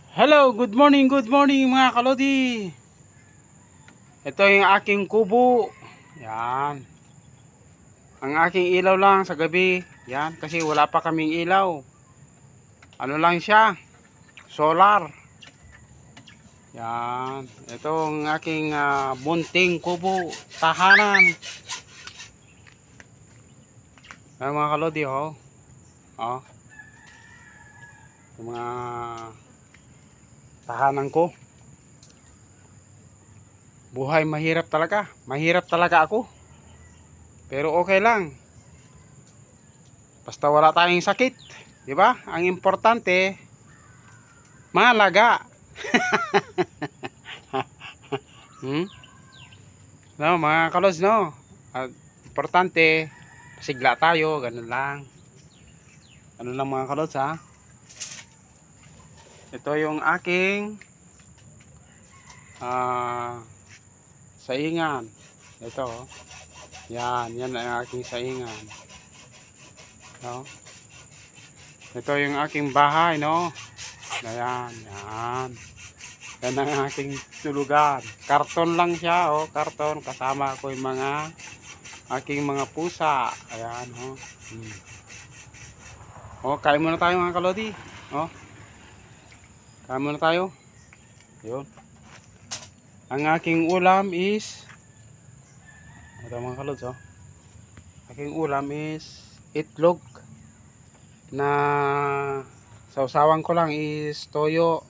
Hello, good morning mga kalodi. Ito yung aking kubo. Yan. Ang aking ilaw lang sa gabi. Yan, kasi wala pa kaming ilaw. Ano lang siya? Solar. Yan. Ito ang aking munting kubo. Tahanan. Yan mga kalodi, oh. Oh. Yung mga tahanan ko. Buhay mahirap talaga. Mahirap talaga ako. Pero okay lang. Basta wala tayong sakit, 'di ba? Ang importante malaga. No, mga kalos, no. Importante pasigla tayo, ganun lang. Ano lang mga kalos, ha? Ito yung aking saingan. Ito, oh. Yan ang aking saingan. No? Ito yung aking bahay, no? Ayan, yan. Yan ang aking tulugan. Karton lang siya, oh, karton. Kasama ko yung mga aking mga pusa. Ayan, oh. Oh, kain muna tayo mga kalodi. Oh. Kain muna tayo. Yun. Ang aking ulam is ito mga kalods, oh. Aking ulam is itlog na sausawan ko lang is toyo.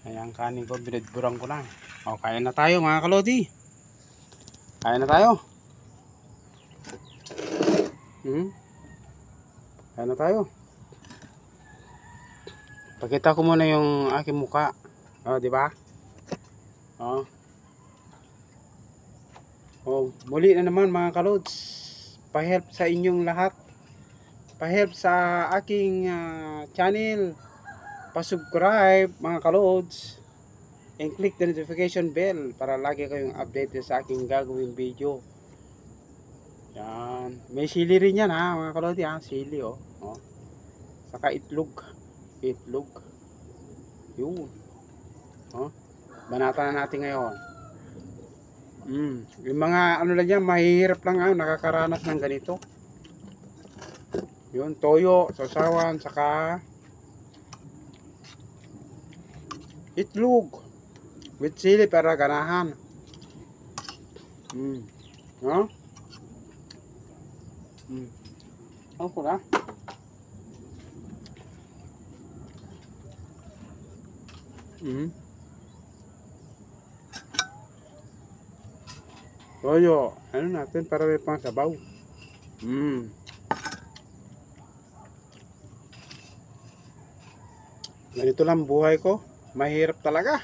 Ayan, kanin ko, binidburang ko lang. O, kain na tayo mga kalodi. Kain na tayo. Kain na tayo. Pakita ko muna yung aking muka. O, di ba? O. Oh, muli na naman mga kalods, pa-help sa inyong lahat, pa-help sa aking channel, pa-subscribe mga kalods, and click the notification bell para lagi kayong updated sa aking gagawing video. Yan, may sili rin yan, ha mga kalods, ha? Sili, oh. Oh. Saka itlog, yun, oh. Banata na natin ngayon. Yung mga ano lang yan, mahihirap lang nakakaranas ng ganito. Yun, toyo, sausawan, saka itlog with sili para ganahan. No? Ako na. Toyo, ano natin para may pang sabaw. Ganito lang buhay ko. Mahirap talaga.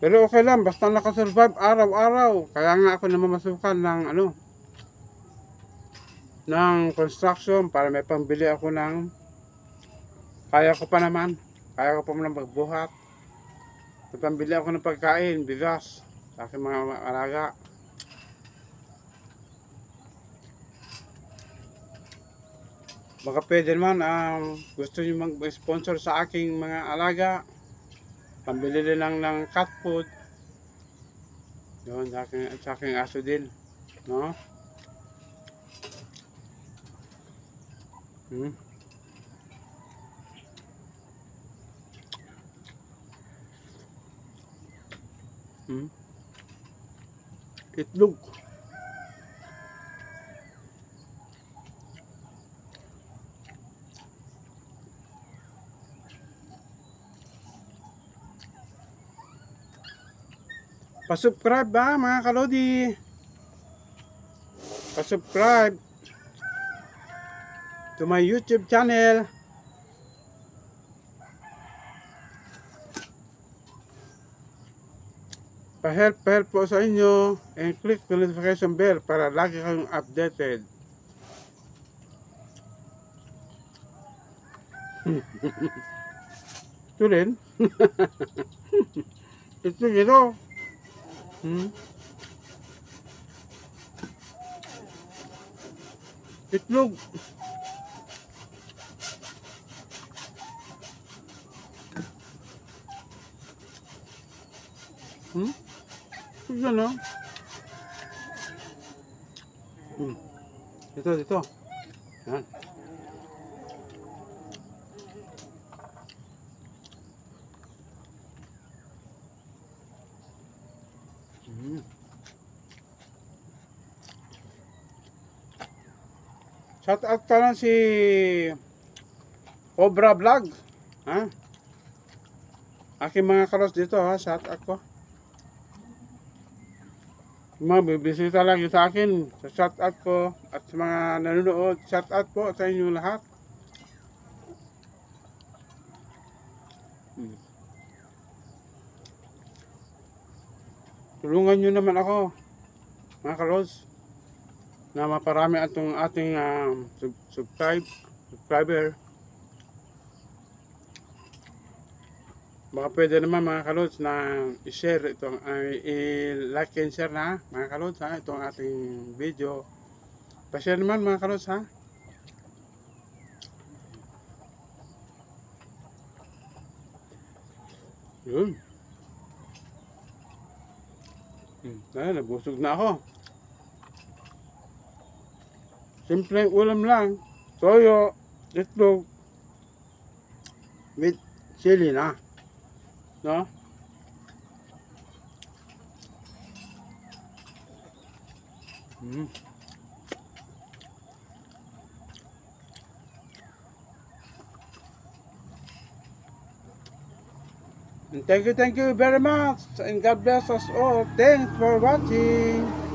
Pero okay lang, basta nakasurvive araw-araw. Kaya nga ako namamasukan ng ng construction para may pambili ako ng kaya ko pa naman magbuhat. Pambili ako ng pagkain, bigas sa aking mga alaga. Baka pwede naman gusto nyo mag-sponsor sa aking mga alaga, pambili din lang ng cat food. Yun, sa aking aso din, no? Itlog. Pa-subscribe ba mga kalodi? Pa-subscribe to my YouTube channel. Pa-help po sa inyo and click the notification bell para lagi kayong updated. Ito rin. Ito. Itlog. Hmm? Yan, oh. Hmm. Dito. Yan. Hmm. Shout out ka lang si Cobra Vlog. Ha? Aking mga karos dito, ha? Shout out ko. Mabibisita lang yun sa akin. Sa shout out ko at sa mga nanonood. Shout out po sa inyo lahat. Hmm. Tulungan nyo naman ako, mga karos, na maparami atong ating subscriber. Baka pwede naman mga kalods na i-share itong i-like and share na mga kalods, ha, itong ating video. Pa-share naman mga kalods, ha. Yun. Nabusog na ako. Simpleng ulam lang. Toyo, itlog, with chili na. No? And thank you very much. And God bless us all. Thanks for watching.